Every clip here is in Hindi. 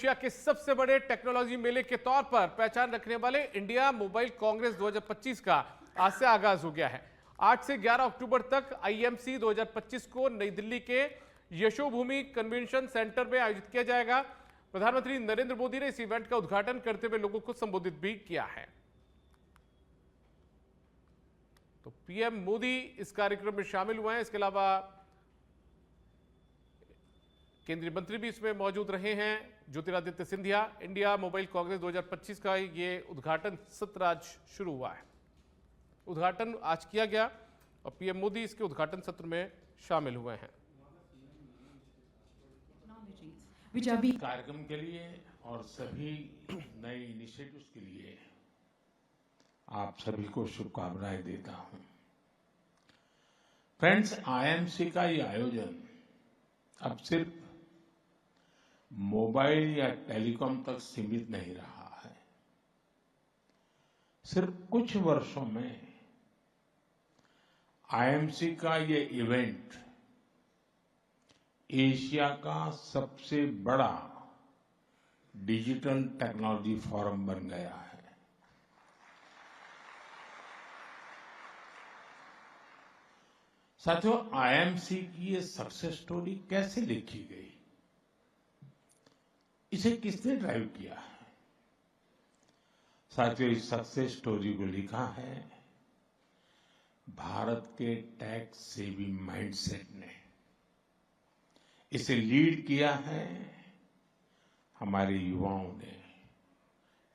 एशिया के सबसे बड़े टेक्नोलॉजी मेले के तौर पर पहचान रखने वाले इंडिया मोबाइल कांग्रेस 2025 का आज से आगाज हो गया है। 8 से 11 अक्टूबर तक आईएमसी 2025 को नई दिल्ली के यशोभूमि कन्वेंशन सेंटर में आयोजित किया जाएगा। प्रधानमंत्री नरेंद्र मोदी ने इस इवेंट का उद्घाटन करते हुए लोगों को संबोधित भी किया है। तो पीएम मोदी इस कार्यक्रम में शामिल हुए हैं। इसके अलावा केंद्रीय मंत्री भी इसमें मौजूद रहे हैं। ज्योतिरादित्य सिंधिया। इंडिया मोबाइल कांग्रेस 2025 का ये उद्घाटन सत्र आज शुरू हुआ है। उद्घाटन आज किया गया और पीएम मोदी इसके उद्घाटन सत्र में शामिल हुए हैं। कार्यक्रम के लिए और सभी नए इनिशिएटिव्स के लिए आप सभी को शुभकामनाएं देता हूं। फ्रेंड्स, आईएमसी का ये आयोजन अब सिर्फ मोबाइल या टेलीकॉम तक सीमित नहीं रहा है। सिर्फ कुछ वर्षों में आईएमसी का ये इवेंट एशिया का सबसे बड़ा डिजिटल टेक्नोलॉजी फोरम बन गया है। साथियों, आईएमसी की ये सक्सेस स्टोरी कैसे लिखी गई, इसे किसने ड्राइव किया है? साथियों, इस सक्सेस स्टोरी को लिखा है भारत के टेक सेवी माइंडसेट ने। इसे लीड किया है हमारे युवाओं ने,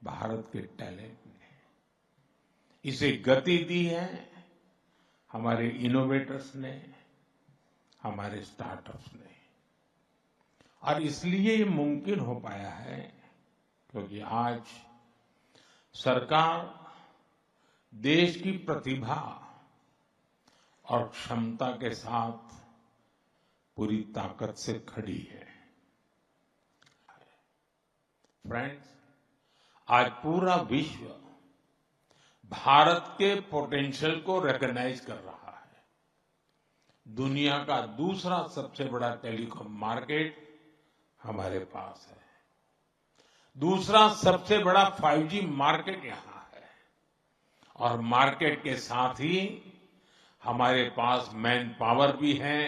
भारत के टैलेंट ने। इसे गति दी है हमारे इनोवेटर्स ने, हमारे स्टार्टअप्स ने। और इसलिए ये मुमकिन हो पाया है क्योंकि आज सरकार देश की प्रतिभा और क्षमता के साथ पूरी ताकत से खड़ी है। फ्रेंड्स, आज पूरा विश्व भारत के पोटेंशियल को रिकॉग्नाइज कर रहा है। दुनिया का दूसरा सबसे बड़ा टेलीकॉम मार्केट हमारे पास है। दूसरा सबसे बड़ा 5G मार्केट यहां है और मार्केट के साथ ही हमारे पास मैन पावर भी है,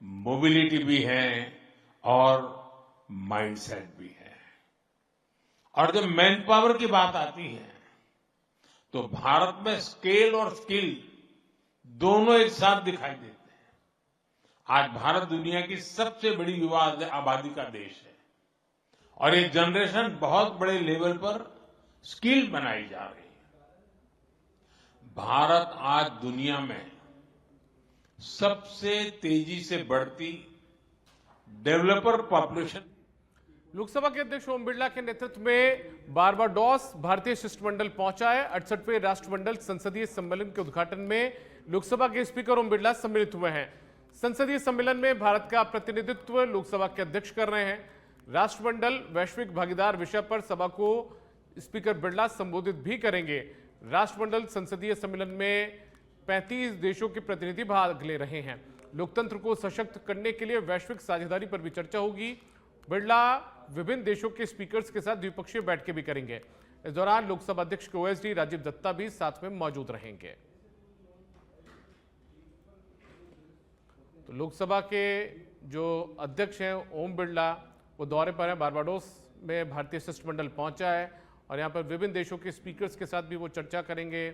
मोबिलिटी भी है और माइंडसेट भी है। और जब मैन पावर की बात आती है तो भारत में स्केल और स्किल दोनों एक साथ दिखाई देते हैं। आज भारत दुनिया की सबसे बड़ी युवा आबादी का देश है और ये जनरेशन बहुत बड़े लेवल पर स्किल बनाई जा रही है। भारत आज दुनिया में सबसे तेजी से बढ़ती डेवलपर पॉपुलेशन। लोकसभा के अध्यक्ष ओम बिरला के नेतृत्व में बारबाडोस भारतीय शिष्टमंडल पहुंचा है। 68वें राष्ट्रमंडल संसदीय सम्मेलन के उद्घाटन में लोकसभा के स्पीकर ओम बिरला सम्मिलित हुए हैं। संसदीय सम्मेलन में भारत का प्रतिनिधित्व लोकसभा के अध्यक्ष कर रहे हैं। राष्ट्रमंडल वैश्विक भागीदार विषय पर सभा को स्पीकर बिरला संबोधित भी करेंगे। राष्ट्रमंडल संसदीय सम्मेलन में 35 देशों के प्रतिनिधि भाग ले रहे हैं। लोकतंत्र को सशक्त करने के लिए वैश्विक साझेदारी पर भी चर्चा होगी। बिरला विभिन्न देशों के स्पीकर्स के साथ द्विपक्षीय बैठकें भी करेंगे। इस दौरान लोकसभा अध्यक्ष के ओएसडी राजीव दत्ता भी साथ में मौजूद रहेंगे। तो लोकसभा के जो अध्यक्ष हैं ओम बिरला, वो दौरे पर हैं। बारबाडोस में भारतीय शिष्टमंडल पहुंचा है और यहां पर विभिन्न देशों के स्पीकर्स के साथ भी वो चर्चा करेंगे।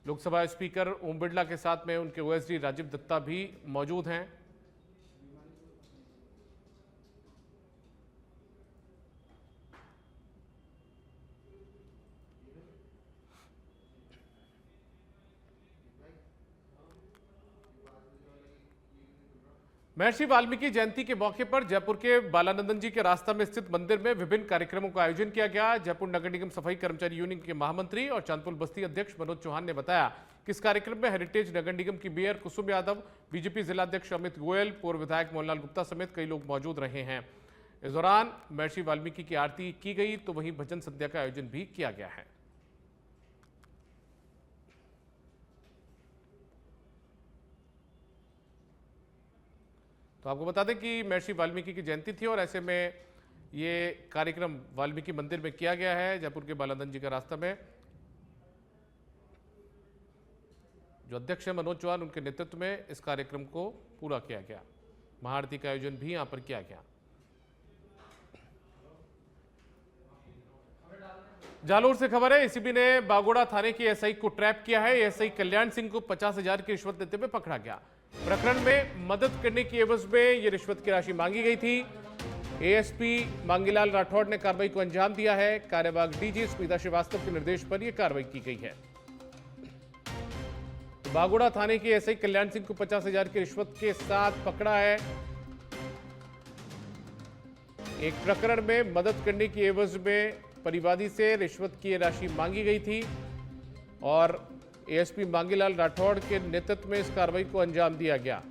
लोकसभा स्पीकर ओम बिरला के साथ में उनके ओएसडी राजीव दत्ता भी मौजूद हैं। महर्षि वाल्मीकि जयंती के मौके पर जयपुर के बालानंदन जी के रास्ता में स्थित मंदिर में विभिन्न कार्यक्रमों का आयोजन किया गया। जयपुर नगर निगम सफाई कर्मचारी यूनियन के महामंत्री और चांदपुर बस्ती अध्यक्ष मनोज चौहान ने बताया कि इस कार्यक्रम में हेरिटेज नगर निगम की मेयर कुसुम यादव, बीजेपी जिलाध्यक्ष अमित गोयल, पूर्व विधायक मोहनलाल गुप्ता समेत कई लोग मौजूद रहे हैं। इस दौरान महर्षि वाल्मीकि की आरती की गई तो वहीं भजन संध्या का आयोजन भी किया गया है। तो आपको बता दें कि महर्षि वाल्मीकि की जयंती थी और ऐसे में ये कार्यक्रम वाल्मीकि मंदिर में किया गया है, जयपुर के बालादन जी का रास्ता में। जो अध्यक्ष है मनोज चौहान, उनके नेतृत्व में इस कार्यक्रम को पूरा किया गया। महाआरती का आयोजन भी यहां पर किया गया। जालोर से खबर है, एसीबी ने बागोड़ा थाने के एसआई को ट्रैप किया है। एसआई कल्याण सिंह को 50,000 की रिश्वत देते हुए पकड़ा गया। प्रकरण में मदद करने की एवज में यह रिश्वत की राशि मांगी गई थी। एएसपी मांगीलाल राठौड़ ने कार्रवाई को अंजाम दिया है। कार्यवाहक डीजी स्मिता श्रीवास्तव के निर्देश पर यह कार्रवाई की गई है। बागोड़ा थाने के एसआई कल्याण सिंह को 50,000 की रिश्वत के साथ पकड़ा है। एक प्रकरण में मदद करने की एवज में परिवादी से रिश्वत की राशि मांगी गई थी और एएसपी मांगीलाल राठौड़ के नेतृत्व में इस कार्रवाई को अंजाम दिया गया।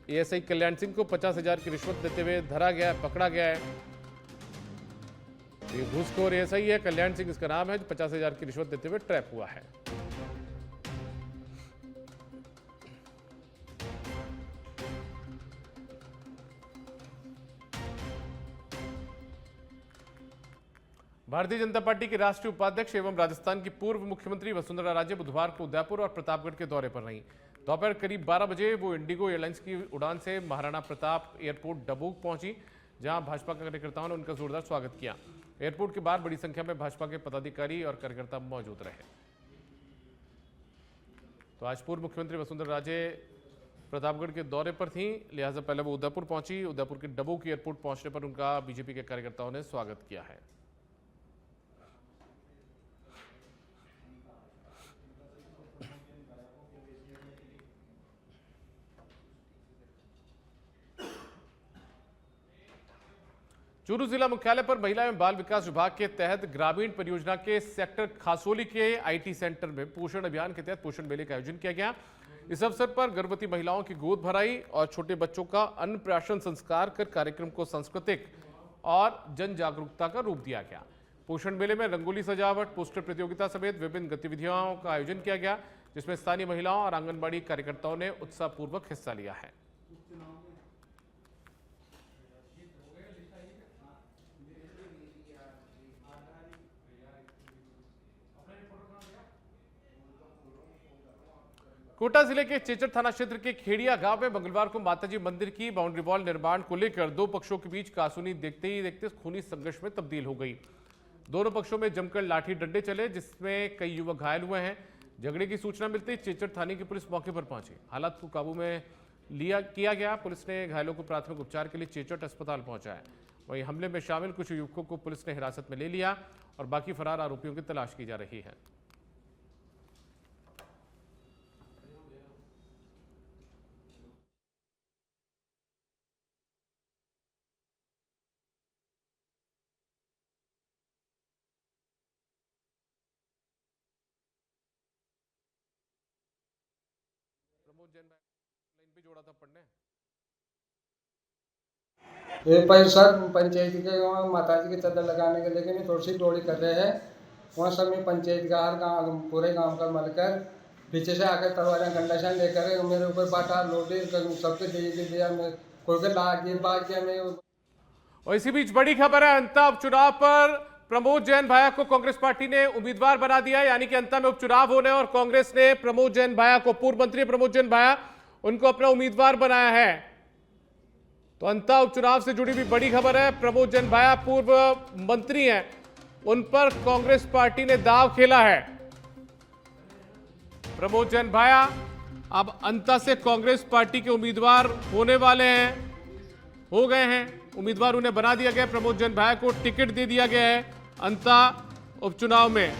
एएसआई कल्याण सिंह को 50,000 की रिश्वत देते हुए धरा गया, पकड़ा गया है। ये घूसखोर एएसआई है, कल्याण सिंह इसका नाम है, जो 50,000 की रिश्वत देते हुए ट्रैप हुआ है। भारतीय जनता पार्टी के राष्ट्रीय उपाध्यक्ष एवं राजस्थान की पूर्व मुख्यमंत्री वसुंधरा राजे बुधवार को उदयपुर और प्रतापगढ़ के दौरे पर रहीं। दोपहर करीब 12 बजे वो इंडिगो एयरलाइंस की उड़ान से महाराणा प्रताप एयरपोर्ट डबोक पहुंची, जहां भाजपा कार्यकर्ताओं ने उनका जोरदार स्वागत किया। एयरपोर्ट के बाहर बड़ी संख्या में भाजपा के पदाधिकारी और कार्यकर्ता मौजूद रहे। तो आज पूर्व मुख्यमंत्री वसुंधरा राजे प्रतापगढ़ के दौरे पर थीं, लिहाजा पहले वो उदयपुर पहुंची। उदयपुर के डबोक एयरपोर्ट पहुंचने पर उनका बीजेपी के कार्यकर्ताओं ने स्वागत किया है। चूरू जिला मुख्यालय पर महिला एवं बाल विकास विभाग के तहत ग्रामीण परियोजना के सेक्टर खासोली के आईटी सेंटर में पोषण अभियान के तहत पोषण मेले का आयोजन किया गया। इस अवसर पर गर्भवती महिलाओं की गोद भराई और छोटे बच्चों का अन्नप्राशन संस्कार कर कार्यक्रम को सांस्कृतिक और जन जागरूकता का रूप दिया गया। पोषण मेले में रंगोली सजावट, पोस्टर प्रतियोगिता समेत विभिन्न गतिविधियों का आयोजन किया गया, जिसमें स्थानीय महिलाओं और आंगनबाड़ी कार्यकर्ताओं ने उत्साहपूर्वक हिस्सा लिया है। कोटा जिले के चेचर थाना क्षेत्र के खेड़िया गांव में मंगलवार को माताजी मंदिर की बाउंड्री वॉल निर्माण को लेकर दो पक्षों के बीच कासूनी देखते खूनी संघर्ष में तब्दील हो गई। दोनों पक्षों में जमकर लाठी डंडे चले, जिसमें कई युवक घायल हुए हैं। झगड़े की सूचना मिलते ही चेचर थाने की पुलिस मौके पर पहुंची। हालात को काबू में किया गया। पुलिस ने घायलों को प्राथमिक उपचार के लिए चेचर अस्पताल पहुंचाया। वहीं हमले में शामिल कुछ युवकों को पुलिस ने हिरासत में ले लिया और बाकी फरार आरोपियों की तलाश की जा रही है। प्रमोद जैन लाइन पे जोड़ा था पढ़ने। ये पर सर पंचायत के वहाँ माता जी की चादर लगाने के लेके मैं थोड़ी सी दौड़ी कर रहे हैं। वहाँ सब में पंचायत का हर गाँव पूरे गांव का मिलकर पीछे से आकर तलवारें गंडाशान लेकर मेरे ऊपर बाटा लोटे सबके दे दिया। मैं कोई के लाग गया मैं। और इसी बीच बड़ी खबर है, अंता उपचुनाव पर प्रमोद जैन भाया को कांग्रेस पार्टी ने उम्मीदवार बना दिया। यानी कि अंता में उपचुनाव होने और कांग्रेस ने प्रमोद जैन भाया को, पूर्व मंत्री प्रमोद जैन भाया, उनको अपना उम्मीदवार बनाया है। तो अंता उपचुनाव से जुड़ी भी बड़ी खबर है। प्रमोद जैन भाया पूर्व मंत्री हैं, उन पर कांग्रेस पार्टी ने दांव खेला है। प्रमोद जैन भाया अब अंता से कांग्रेस पार्टी के उम्मीदवार होने वाले हैं, हो गए हैं। उम्मीदवार उन्हें बना दिया गया। प्रमोद जैन भाया को टिकट दे दिया गया है अंता उपचुनाव में।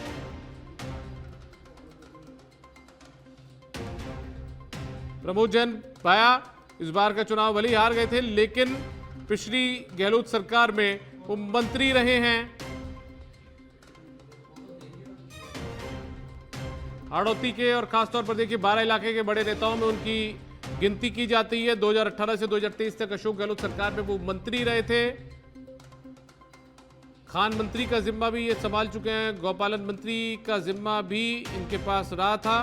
प्रमोद जैन भाया इस बार का चुनाव भले ही हार गए थे, लेकिन पिछली गहलोत सरकार में वो मंत्री रहे हैं। हाड़ौती के और खासतौर पर देखिए 12 इलाके के बड़े नेताओं में उनकी गिनती की जाती है। 2018 से 2023 तक अशोक गहलोत सरकार में वो मंत्री रहे थे। खान मंत्री का जिम्मा भी ये संभाल चुके हैं, गौपालन मंत्री का जिम्मा भी इनके पास रहा था।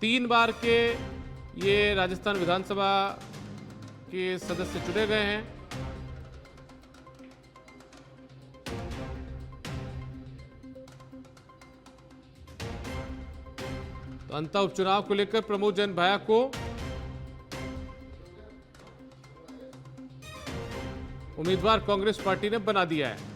3 बार के ये राजस्थान विधानसभा के सदस्य चुने गए हैं। तो अंता उपचुनाव को लेकर प्रमोद जैन भाया को उम्मीदवार कांग्रेस पार्टी ने बना दिया है।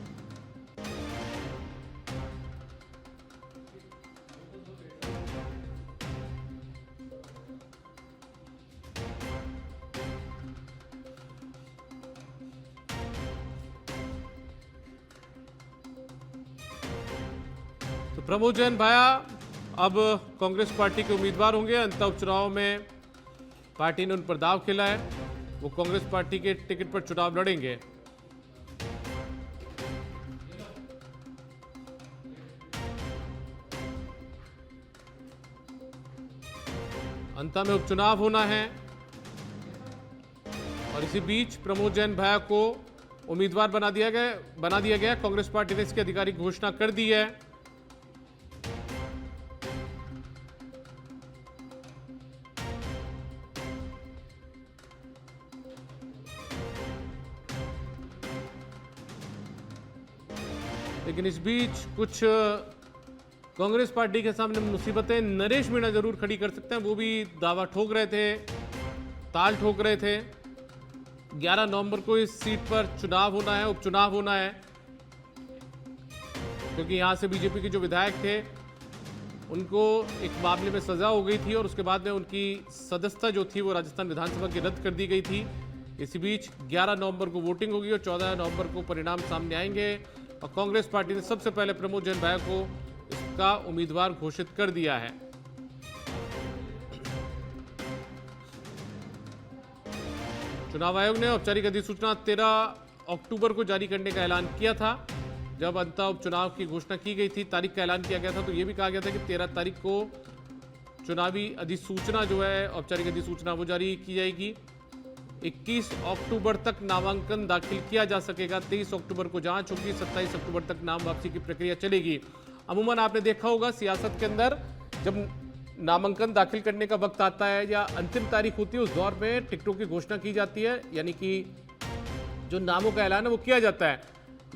तो प्रमोद जैन भाया अब कांग्रेस पार्टी के उम्मीदवार होंगे। अंतर उपचुनाव में पार्टी ने उन पर दाव खेला है, वो कांग्रेस पार्टी के टिकट पर चुनाव लड़ेंगे। अंता में उपचुनाव होना है और इसी बीच प्रमोद जैन भाया को उम्मीदवार बना दिया गया। कांग्रेस पार्टी ने इसकी आधिकारिक घोषणा कर दी है। लेकिन इस बीच कुछ कांग्रेस पार्टी के सामने मुसीबतें नरेश मीणा जरूर खड़ी कर सकते हैं। वो भी दावा ठोक रहे थे, ताल ठोक रहे थे। 11 नवंबर को इस सीट पर चुनाव होना है, उपचुनाव होना है, क्योंकि यहां से बीजेपी के जो विधायक थे उनको एक मामले में सजा हो गई थी और उसके बाद में उनकी सदस्यता जो थी वो राजस्थान विधानसभा की रद्द कर दी गई थी। इसी बीच 11 नवंबर को वोटिंग होगी और 14 नवंबर को परिणाम सामने आएंगे और कांग्रेस पार्टी ने सबसे पहले प्रमोद जैन भाया को इसका उम्मीदवार घोषित कर दिया है। चुनाव आयोग ने औपचारिक अधिसूचना 13 अक्टूबर को जारी करने का ऐलान किया था। जब अंतर उपचुनाव की घोषणा की गई थी, तारीख का ऐलान किया गया था, तो यह भी कहा गया था कि 13 तारीख को चुनावी अधिसूचना जो है, औपचारिक अधिसूचना, वो जारी की जाएगी। 21 अक्टूबर तक नामांकन दाखिल किया जा सकेगा। 23 अक्टूबर को जांच होगी, 27 अक्टूबर तक नाम वापसी की प्रक्रिया चलेगी। अमूमन आपने देखा होगा सियासत के अंदर जब नामांकन दाखिल करने का वक्त आता है या अंतिम तारीख होती है, उस दौर में टिकटों की घोषणा की जाती है, यानी कि जो नामों का ऐलान है वो किया जाता है।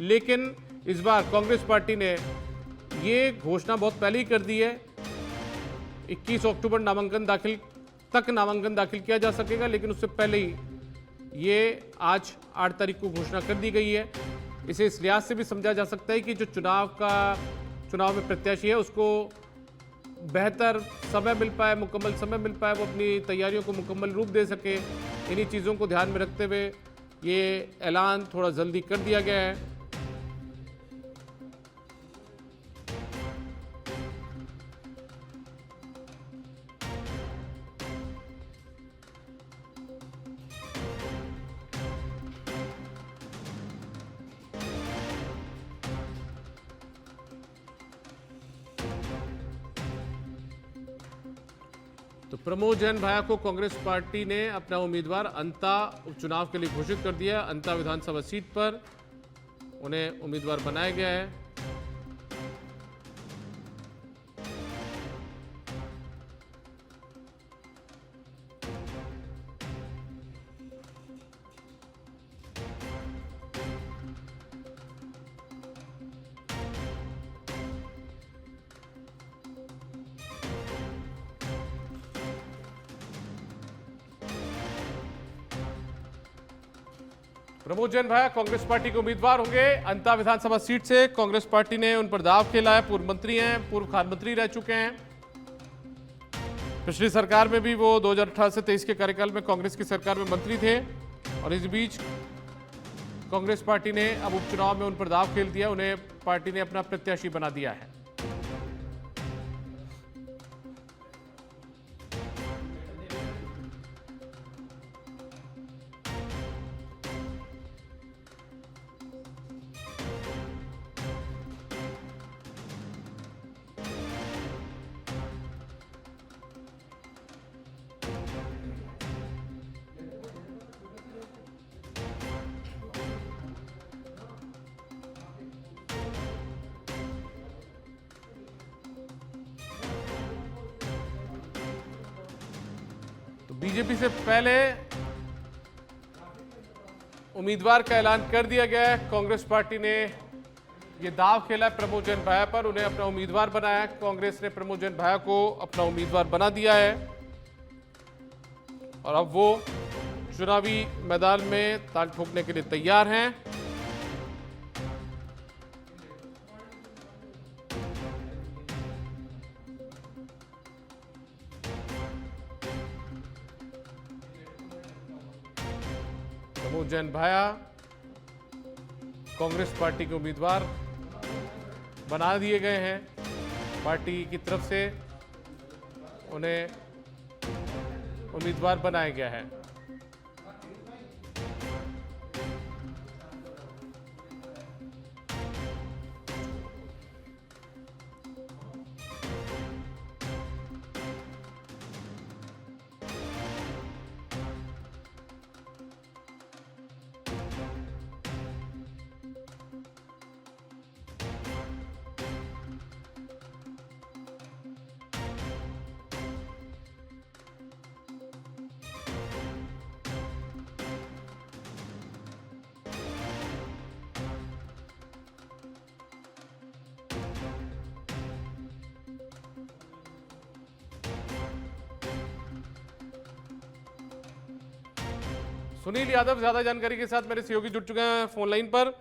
लेकिन इस बार कांग्रेस पार्टी ने ये घोषणा बहुत पहले ही कर दी है। 21 अक्टूबर नामांकन दाखिल किया जा सकेगा, लेकिन उससे पहले ही ये आज 8 तारीख को घोषणा कर दी गई है। इसे इस लिहाज से भी समझा जा सकता है कि जो चुनाव में प्रत्याशी है उसको बेहतर समय मिल पाए, मुकम्मल समय मिल पाए, वो अपनी तैयारियों को मुकम्मल रूप दे सके। इन्हीं चीज़ों को ध्यान में रखते हुए ये ऐलान थोड़ा जल्दी कर दिया गया है। तो प्रमोद जैन भाया को कांग्रेस पार्टी ने अपना उम्मीदवार अंता उपचुनाव के लिए घोषित कर दिया। अंता विधानसभा सीट पर उन्हें उम्मीदवार बनाया गया है। प्रमोद जैन भाया कांग्रेस पार्टी के उम्मीदवार होंगे। अंता विधानसभा सीट से कांग्रेस पार्टी ने उन पर दाव खेला है। पूर्व मंत्री हैं, पूर्व खान मंत्री रह चुके हैं। पिछली सरकार में भी वो 2018 से 23 के कार्यकाल में कांग्रेस की सरकार में मंत्री थे और इस बीच कांग्रेस पार्टी ने अब उपचुनाव में उन पर दाव खेल दिया। उन्हें पार्टी ने अपना प्रत्याशी बना दिया है। बीजेपी से पहले उम्मीदवार का ऐलान कर दिया गया है। कांग्रेस पार्टी ने ये दाव खेला है प्रमोद जैन भाया पर, उन्हें अपना उम्मीदवार बनाया है। कांग्रेस ने प्रमोद जैन भाया को अपना उम्मीदवार बना दिया है और अब वो चुनावी मैदान में ताल ठोकने के लिए तैयार हैं। प्रमोद जैन भाया कांग्रेस पार्टी के उम्मीदवार बना दिए गए हैं। पार्टी की तरफ से उन्हें उम्मीदवार बनाया गया है। सुनील यादव ज्यादा जानकारी के साथ मेरे सहयोगी जुड़ चुके हैं फोन लाइन पर।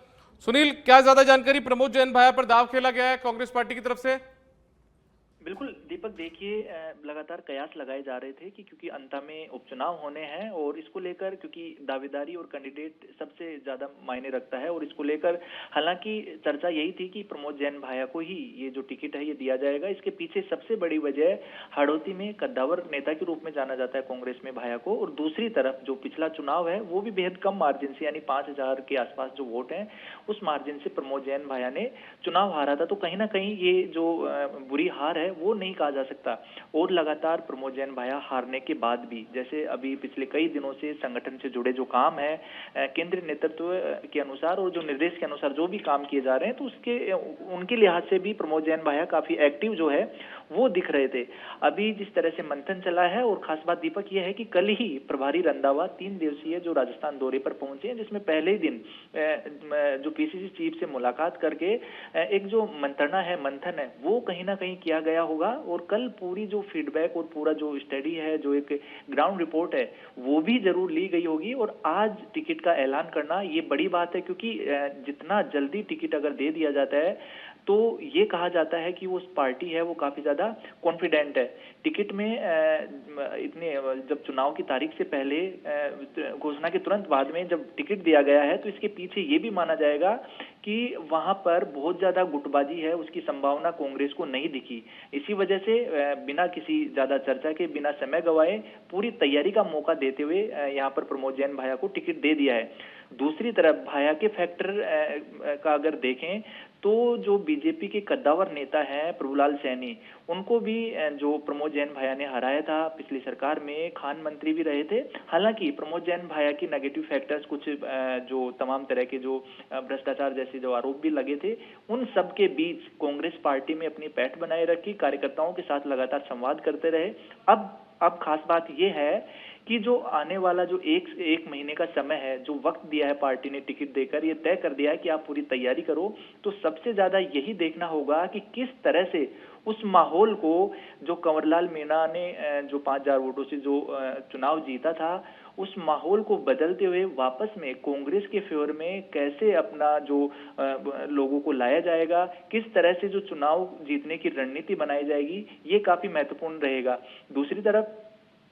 सुनील, क्या ज्यादा जानकारी प्रमोद जैन भाया पर दाव खेला गया है कांग्रेस पार्टी की तरफ से? बिल्कुल दीपक, देखिए लगातार कयास लगाए जा रहे थे कि क्योंकि अंत में उपचुनाव होने हैं और इसको लेकर क्योंकि दावेदारी और कैंडिडेट सबसे ज्यादा मायने रखता है और इसको लेकर हालांकि चर्चा यही थी कि प्रमोद जैन भाया को ही ये जो टिकट है ये दिया जाएगा। इसके पीछे सबसे बड़ी वजह हाड़ौती में कद्दावर नेता के रूप में जाना जाता है कांग्रेस में भाया को, और दूसरी तरफ जो पिछला चुनाव है वो भी बेहद कम मार्जिन से यानी 5,000 के आसपास जो वोट है उस मार्जिन से प्रमोद जैन भाया ने चुनाव हारा था। तो कहीं ना कहीं ये जो बुरी हार है वो नहीं कहा जा सकता। और लगातार प्रमोद जैन भाया हारने के बाद भी जैसे अभी पिछले कई दिनों से संगठन से जुड़े जो काम है केंद्रीय नेतृत्व के अनुसार और जो निर्देश के अनुसार जो भी काम किए जा रहे हैं तो उसके उनके लिहाज से भी प्रमोद जैन भाया काफी एक्टिव जो है वो दिख रहे थे। अभी जिस तरह से मंथन चला है और खास बात दीपक ये है कि कल ही प्रभारी रंधावा 3 दिवसीय जो राजस्थान दौरे पर पहुंचे हैं, जिसमें पहले ही दिन जो पीसीसी चीफ से मुलाकात करके एक जो मंथन है वो कहीं ना कहीं किया गया होगा और कल पूरी जो फीडबैक और पूरा जो स्टडी है, जो एक ग्राउंड रिपोर्ट है वो भी जरूर ली गई होगी। और आज टिकट का ऐलान करना ये बड़ी बात है क्योंकि जितना जल्दी टिकट अगर दे दिया जाता है तो ये कहा जाता है कि वो पार्टी है वो काफी ज्यादा कॉन्फिडेंट है। टिकट में इतने जब चुनाव की तारीख से पहले घोषणा के तुरंत बाद में जब टिकट दिया गया है तो इसके पीछे ये भी माना जाएगा कि वहां पर बहुत ज्यादा गुटबाजी है, उसकी संभावना कांग्रेस को नहीं दिखी। इसी वजह से बिना किसी ज्यादा चर्चा के, बिना समय गवाए, पूरी तैयारी का मौका देते हुए यहाँ पर प्रमोद जैन भाया को टिकट दे दिया है। दूसरी तरफ भाया के फैक्टर का अगर देखें तो जो बीजेपी के कद्दावर नेता हैं प्रभुलाल सैनी, उनको भी जो प्रमोद जैन भाया ने हराया था पिछली सरकार में, खान मंत्री भी रहे थे। हालांकि प्रमोद जैन भाया की नेगेटिव फैक्टर्स कुछ जो तमाम तरह के जो भ्रष्टाचार जैसे जो आरोप भी लगे थे, उन सब के बीच कांग्रेस पार्टी में अपनी पैठ बनाए रखी, कार्यकर्ताओं के साथ लगातार संवाद करते रहे। अब खास बात यह है कि जो आने वाला जो एक महीने का समय है, जो वक्त दिया है पार्टी ने टिकट देकर, ये तय कर दिया है कि आप पूरी तैयारी करो। तो सबसे ज्यादा यही देखना होगा कि किस तरह से उस माहौल को, जो कंवरलाल मीणा ने जो 5,000 वोटों से जो चुनाव जीता था, उस माहौल को बदलते हुए वापस में कांग्रेस के फेवर में कैसे अपना जो लोगों को लाया जाएगा, किस तरह से जो चुनाव जीतने की रणनीति बनाई जाएगी, ये काफी महत्वपूर्ण रहेगा। दूसरी तरफ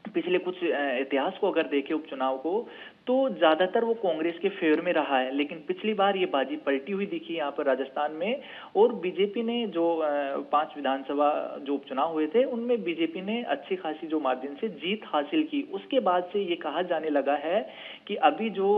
पिछले कुछ इतिहास को अगर देखें उपचुनाव को, तो ज्यादातर वो कांग्रेस के फेवर में रहा है, लेकिन पिछली बार ये बाजी पलटी हुई दिखी यहाँ पर राजस्थान में। और बीजेपी ने जो 5 विधानसभा जो उपचुनाव हुए थे उनमें बीजेपी ने अच्छी खासी जो मार्जिन से जीत हासिल की। उसके बाद से ये कहा जाने लगा है कि अभी जो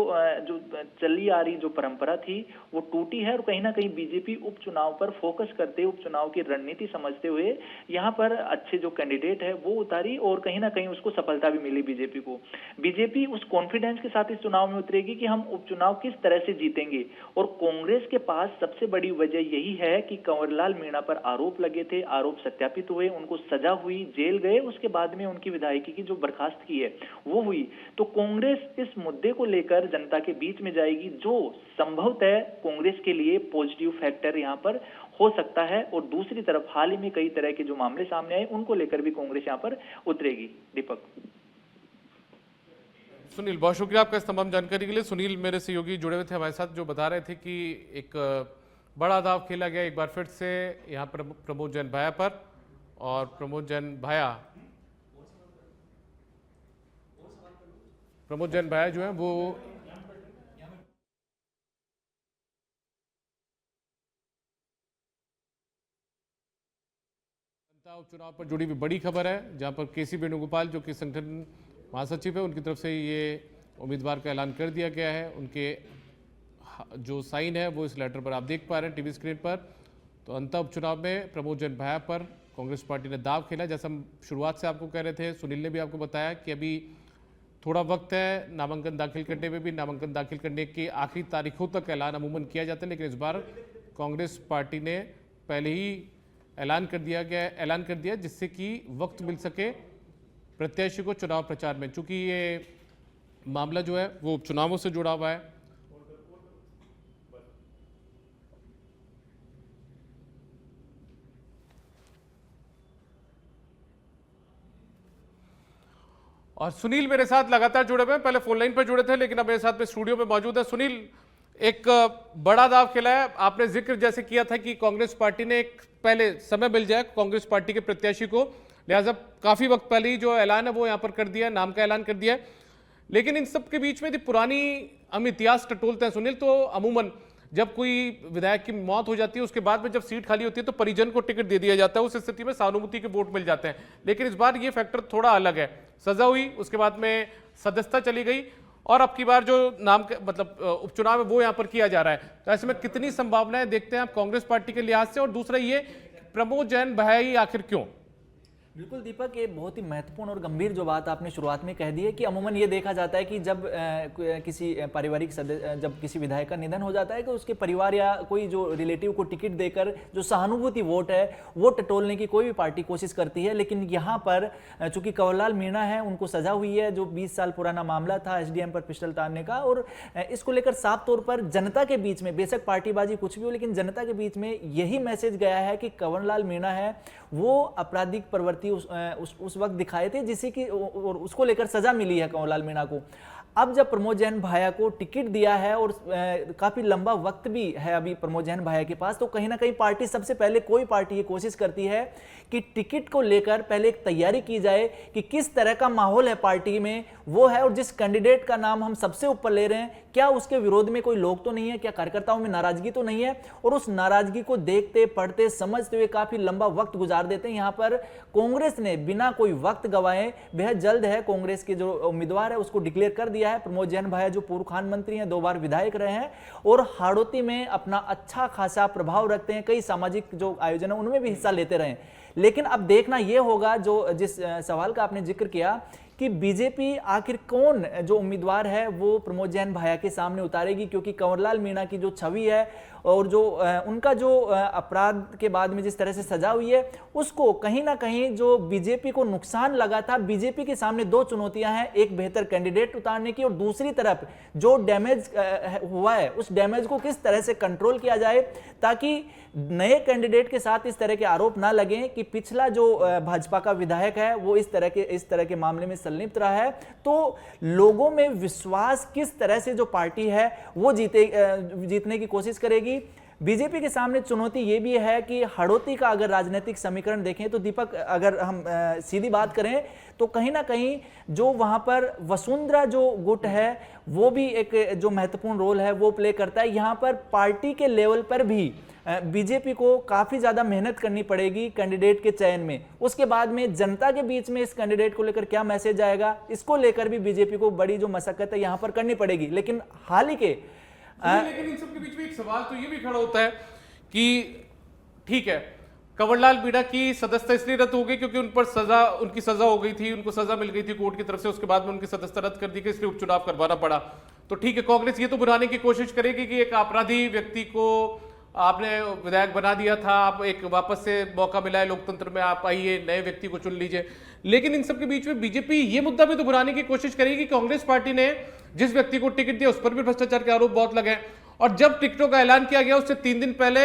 चली आ रही जो परंपरा थी वो टूटी है और कहीं ना कहीं बीजेपी उपचुनाव पर फोकस करते, उपचुनाव की रणनीति समझते हुए यहाँ पर अच्छे जो कैंडिडेट है वो उतारी और कहीं ना कहीं उसको सफलता भी मिली बीजेपी को। बीजेपी उस कॉन्फिडेंस के साथ इस चुनाव में उतरेगी कि हम उपचुनाव किस तरह से जीतेंगे। और कांग्रेस के पास सबसे बड़ी वजह यही है कि कंवरलाल मीणा पर आरोप लगे थे, आरोप सत्यापित हुए, उनको सजा हुई, जेल गए, उसके बाद में उनकी विधायकी की जो बर्खास्त की है वो हुई। तो कांग्रेस इस मुद्दे को लेकर जनता के बीच में जाएगी, जो संभवतः कांग्रेस के लिए पॉजिटिव फैक्टर यहां पर हो सकता है। और दूसरी तरफ हाल ही में कई तरह के जो मामले सामने आए उनको लेकर भी कांग्रेस यहां पर उतरेगी। दीपक। सुनील, बहुत शुक्रिया आपका इस तमाम जानकारी के लिए। सुनील मेरे सहयोगी जुड़े हुए थे हमारे साथ, जो बता रहे थे कि एक बड़ा दाव खेला गया एक बार फिर से यहाँ पर प्रमोद जैन भाया पर, और प्रमोद जैन भाया जो है वो उपचुनाव पर जुड़ी हुई बड़ी खबर है, जहां पर केसी वेणुगोपाल जो कि संगठन महासचिव है, उनकी तरफ से ये उम्मीदवार का ऐलान कर दिया गया है। उनके जो साइन है वो इस लेटर पर आप देख पा रहे हैं टीवी स्क्रीन पर। तो अंतः उपचुनाव में प्रमोद जैन भाया पर कांग्रेस पार्टी ने दाव खेला। जैसा हम शुरुआत से आपको कह रहे थे, सुनील ने भी आपको बताया कि अभी थोड़ा वक्त है नामांकन दाखिल करने में भी। नामांकन दाखिल करने की आखिरी तारीखों तक ऐलान अमूमन किया जाता है, लेकिन इस बार कांग्रेस पार्टी ने पहले ही ऐलान कर दिया जिससे कि वक्त मिल सके प्रत्याशी को चुनाव प्रचार में। चूंकि ये मामला जो है वो उपचुनावों से जुड़ा हुआ है, और सुनील मेरे साथ लगातार जुड़े हुए हैं। पहले फोन लाइन पर जुड़े थे, लेकिन अब मेरे साथ में स्टूडियो में मौजूद है। सुनील, एक बड़ा दाव खेला है आपने, जिक्र जैसे किया था कि कांग्रेस पार्टी ने एक पहले समय मिल जाए कांग्रेस पार्टी के प्रत्याशी को, लिहाजा काफी वक्त पहले ही जो ऐलान है वो यहां पर कर दिया है, नाम का ऐलान कर दिया है। लेकिन इन सब के बीच में यदि पुरानी हम इतिहास टटोलते हैं सुनील, तो अमूमन जब कोई विधायक की मौत हो जाती है उसके बाद में जब सीट खाली होती है तो परिजन को टिकट दे दिया जाता है, उस स्थिति में सहानुभूति के वोट मिल जाते हैं। लेकिन इस बार ये फैक्टर थोड़ा अलग है, सजा हुई, उसके बाद में सदस्यता चली गई, और अब की बार जो नाम मतलब उपचुनाव है वो यहां पर किया जा रहा है। तो ऐसे में कितनी संभावनाएं देखते हैं आप कांग्रेस पार्टी के लिहाज से, और दूसरा ये प्रमोद जैन भाया ही आखिर क्यों? बिल्कुल दीपक, ये बहुत ही महत्वपूर्ण और गंभीर जो बात आपने शुरुआत में कह दी है कि अमूमन ये देखा जाता है कि जब किसी पारिवारिक सदस्य, जब किसी विधायक का निधन हो जाता है तो उसके परिवार या कोई जो रिलेटिव को टिकट देकर जो सहानुभूति वोट है वो टटोलने की कोई भी पार्टी कोशिश करती है। लेकिन यहाँ पर चूंकि कंवरलाल मीणा है, उनको सजा हुई है, जो 20 साल पुराना मामला था एसडीएम पर पिस्टल तानने का, और इसको लेकर साफ तौर पर जनता के बीच में, बेशक पार्टीबाजी कुछ भी हो, लेकिन जनता के बीच में यही मैसेज गया है कि कंवरलाल मीणा है वो आपराधिक प्रवृत्ति उस वक्त दिखाए थे जिसे कि और उसको लेकर सजा मिली है कंवरलाल मीणा को। अब जब प्रमोद जैन भाया को टिकट दिया है और काफी लंबा वक्त भी है अभी प्रमोद जैन भाया के पास, तो कहीं ना कहीं पार्टी सबसे पहले कोई पार्टी ये कोशिश करती है कि टिकट को लेकर पहले एक तैयारी की जाए कि किस तरह का माहौल है पार्टी में, वो है, और जिस कैंडिडेट का नाम हम सबसे ऊपर ले रहे हैं क्या उसके विरोध में कोई लोग तो नहीं है, क्या कार्यकर्ताओं में नाराजगी तो नहीं है। और उस नाराजगी को देखते पढ़ते समझते हुए काफी लंबा वक्त गुजार देते हैं। यहाँ पर कांग्रेस ने बिना कोई वक्त गवाए बेहद जल्द है कांग्रेस के जो उम्मीदवार है उसको डिक्लेयर कर दिया है। प्रमोद जैन भाया जो पूर्व खान मंत्री हैं, 2 बार विधायक रहे हैं और हाड़ौती में अपना अच्छा खासा प्रभाव रखते हैं, कई सामाजिक जो आयोजन है उनमें भी हिस्सा लेते रहे। लेकिन अब देखना यह होगा, जो जिस सवाल का आपने जिक्र किया कि बीजेपी आखिर कौन जो उम्मीदवार है वो प्रमोद जैन भाया के सामने उतारेगी, क्योंकि कंवरलाल मीणा की जो छवि है और जो उनका जो अपराध के बाद में जिस तरह से सजा हुई है उसको कहीं ना कहीं जो बीजेपी को नुकसान लगा था। बीजेपी के सामने 2 चुनौतियां हैं, एक बेहतर कैंडिडेट उतारने की और दूसरी तरफ जो डैमेज हुआ है उस डैमेज को किस तरह से कंट्रोल किया जाए ताकि नए कैंडिडेट के साथ इस तरह के आरोप ना लगे कि पिछला जो भाजपा का विधायक है वो इस तरह के मामले में संलिप्त रहा है। तो लोगों में विश्वास किस तरह से जो पार्टी है वो जीतने की कोशिश करेगी। बीजेपी के सामने चुनौती ये भी है कि हाड़ौती का अगर राजनीतिक समीकरण देखें तो दीपक, अगर हम सीधी बात करें तो कहीं ना कहीं जो वहां पर वसुंधरा जो गुट है वो भी एक जो महत्वपूर्ण रोल है वो प्ले करता है। यहां पर पार्टी के लेवल पर भी बीजेपी को काफी ज्यादा मेहनत करनी पड़ेगी कैंडिडेट के चयन में। उसके बाद में जनता के बीच में इस कैंडिडेट को लेकर क्या मैसेज आएगा, इसको लेकर भी बीजेपी को बड़ी जो मशक्कत है यहां पर करनी पड़ेगी। लेकिन हाल ही के लेकिन इन सब के बीच में एक सवाल तो ये भी खड़ा होता है कि ठीक है, कंवरलाल मीणा की सदस्यता इसलिए रद्द हो गई क्योंकि उनकी सजा हो गई थी, उनको सजा मिल गई थी कोर्ट की तरफ से, उसके बाद में उनकी सदस्यता रद्द कर दी गई, इसलिए उपचुनाव करवाना पड़ा। तो ठीक है, कांग्रेस ये तो बुलाने की कोशिश करेगी कि एक अपराधी व्यक्ति को आपने विधायक बना दिया था, आप एक वापस से मौका मिला है लोकतंत्र में, आप आइए नए व्यक्ति को चुन लीजिए। लेकिन इन सबके बीच में बीजेपी ये मुद्दा भी तो बुलाने की कोशिश करेगी, कांग्रेस पार्टी ने जिस व्यक्ति को टिकट दिया उस पर भी भ्रष्टाचार के आरोप बहुत लगे, और जब टिकटों का ऐलान किया गया उससे 3 दिन पहले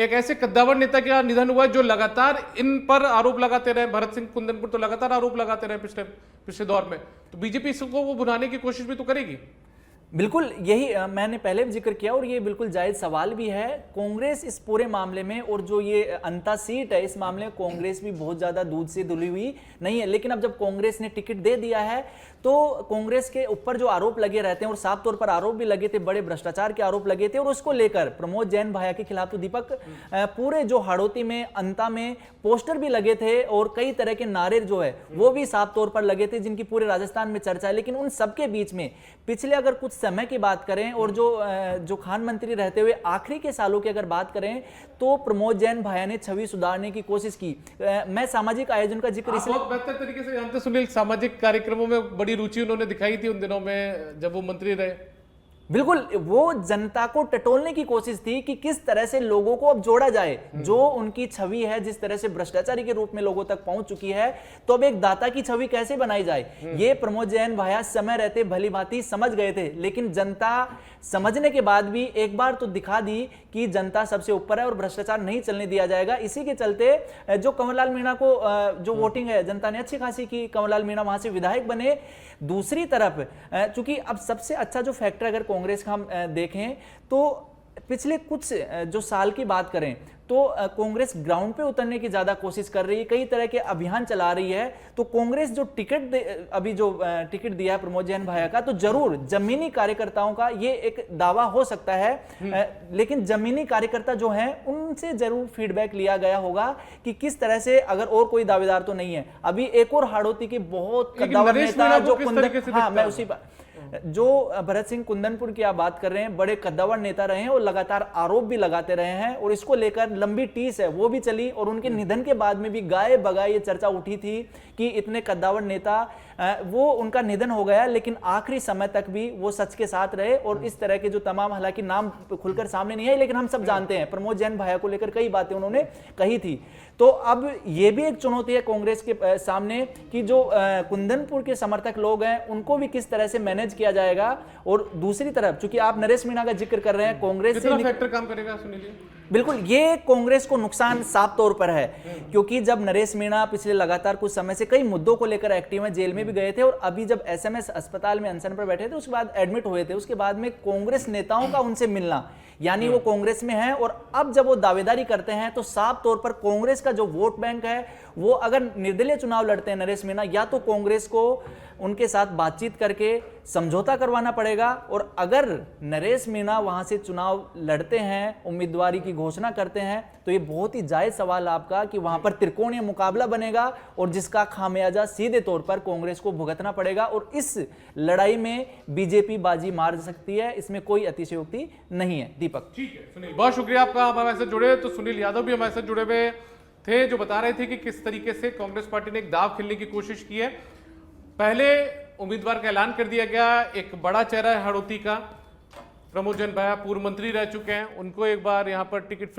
एक ऐसे कद्दावर नेता का निधन हुआ जो लगातार इन पर आरोप लगाते रहे। भरत सिंह कुंदनपुर तो लगातार आरोप लगाते रहे पिछले दौर में। तो बीजेपी इसको वो बुलाने की कोशिश भी तो करेगी। बिल्कुल, यही मैंने पहले भी जिक्र किया और ये बिल्कुल जायज सवाल भी है। कांग्रेस इस पूरे मामले में, और जो ये अंता सीट है इस मामले में, कांग्रेस भी बहुत ज्यादा दूध से धुली हुई नहीं है। लेकिन अब जब कांग्रेस ने टिकट दे दिया है तो कांग्रेस के ऊपर जो आरोप लगे रहते हैं, और साफ तौर पर आरोप भी लगे थे, बड़े भ्रष्टाचार के आरोप लगे थे, और उसको लेकर प्रमोद जैन भाया के खिलाफ तो दीपक पूरे जो हाड़ौती में, अंता में पोस्टर भी लगे थे और कई तरह के नारे जो है वो भी साफ तौर पर लगे थे, जिनकी पूरे राजस्थान में चर्चा है। लेकिन उन सबके बीच में पिछले अगर कुछ समय की बात करें और जो खान मंत्री रहते हुए आखिरी के सालों की अगर बात करें तो प्रमोद जैन भाया ने छवि सुधारने की कोशिश की। मैं सामाजिक आयोजन का जिक्र इसलिए बहुत बेहतर तरीके से जानते सुनील, सामाजिक कार्यक्रमों में बड़ी रुचि उन्होंने दिखाई थी उन दिनों में जब वो मंत्री रहे। बिल्कुल, वो जनता को टटोलने की कोशिश थी कि किस तरह से लोगों को अब जोड़ा जाए। जो उनकी छवि है जिस तरह से भ्रष्टाचारी के रूप में लोगों तक पहुंच चुकी है, तो अब एक दाता की छवि कैसे बनाई जाए, ये प्रमोद जैन भाया समय रहते भली भांति समझ गए थे। लेकिन जनता समझने के बाद भी एक बार तो दिखा दी कि जनता सबसे ऊपर है और भ्रष्टाचार नहीं चलने दिया जाएगा। इसी के चलते जो कंवरलाल मीणा को जो वोटिंग है जनता ने अच्छी खासी की, कंवरलाल मीणा वहां से विधायक बने। दूसरी तरफ चूंकि अब सबसे अच्छा जो फैक्टर अगर कांग्रेस का हम देखें तो पिछले कुछ जो साल की बात करें तो कांग्रेस ग्राउंड पे उतरने की ज्यादा कोशिश कर रही है, कई तरह के अभियान चला रही है। तो कांग्रेस जो अभी जो टिकट दिया है प्रमोद जैन भाया का, तो जरूर जमीनी कार्यकर्ताओं का ये एक दावा हो सकता है। लेकिन जमीनी कार्यकर्ता जो हैं उनसे जरूर फीडबैक लिया गया होगा कि किस तरह से, अगर और कोई दावेदार तो नहीं है। अभी एक और हाड़ौती की बहुत कद्दावर नेता जो मैं उसी जो भरत सिंह कुंदनपुर की आप बात कर रहे हैं, बड़े कद्दावर नेता रहे हैं और लगातार आरोप भी लगाते रहे हैं, और इसको लेकर लंबी टीस है वो भी चली। और उनके निधन के बाद में भी गाये बगाए ये चर्चा उठी थी कि इतने कद्दावर नेता, वो उनका निधन हो गया लेकिन आखिरी समय तक भी वो सच के साथ रहे। और इस तरह के जो तमाम, हालांकि नाम खुलकर सामने नहीं आए लेकिन हम सब जानते हैं, प्रमोद जैन भाया को लेकर कई बातें उन्होंने कही थी। तो अब ये भी एक चुनौती है कांग्रेस के सामने कि जो कुंदनपुर के समर्थक लोग हैं उनको भी किस तरह से मैनेज किया जाएगा। और दूसरी तरफ चूंकि आप नरेश मीणा का जिक्र कर रहे हैं, कांग्रेस से फैक्टर काम करेगा सुनील? बिल्कुल, ये कांग्रेस को नुकसान साफ तौर पर है, क्योंकि जब नरेश मीणा पिछले लगातार कुछ समय से कई मुद्दों को लेकर एक्टिव हैं, जेल में भी गए थे, और अभी जब एसएमएस अस्पताल में अनशन पर बैठे थे उसके बाद एडमिट हुए थे, उसके बाद में कांग्रेस नेताओं का उनसे मिलना, यानी वो कांग्रेस में है। और अब जब वो दावेदारी करते हैं तो साफ तौर पर कांग्रेस का जो वोट बैंक है वो, अगर निर्दलीय चुनाव लड़ते हैं नरेश मीणा, या तो कांग्रेस को उनके साथ बातचीत करके समझौता करवाना पड़ेगा, और अगर नरेश मीणा वहां से चुनाव लड़ते हैं, उम्मीदवारी की घोषणा करते हैं, तो ये बहुत ही जायज सवाल आपका कि वहां पर त्रिकोणीय मुकाबला बनेगा और जिसका खामियाजा सीधे तौर पर कांग्रेस को भुगतना पड़ेगा। और इस लड़ाई में बीजेपी बाजी मार सकती है, इसमें कोई अतिशयोक्ति नहीं है। दीपक, ठीक है सुनील, बहुत शुक्रिया आपका, आप हमारे साथ जुड़े। तो सुनील यादव भी हमारे साथ जुड़े हुए थे, जो बता रहे थे कि किस तरीके से कांग्रेस पार्टी ने एक दाव खेलने की कोशिश की है। पहले उम्मीदवार का ऐलान कर दिया गया, एक बड़ा चेहरा है हाड़ौती का, प्रमोद जैन भाया पूर्व मंत्री रह चुके हैं, उनको एक बार यहां पर टिकट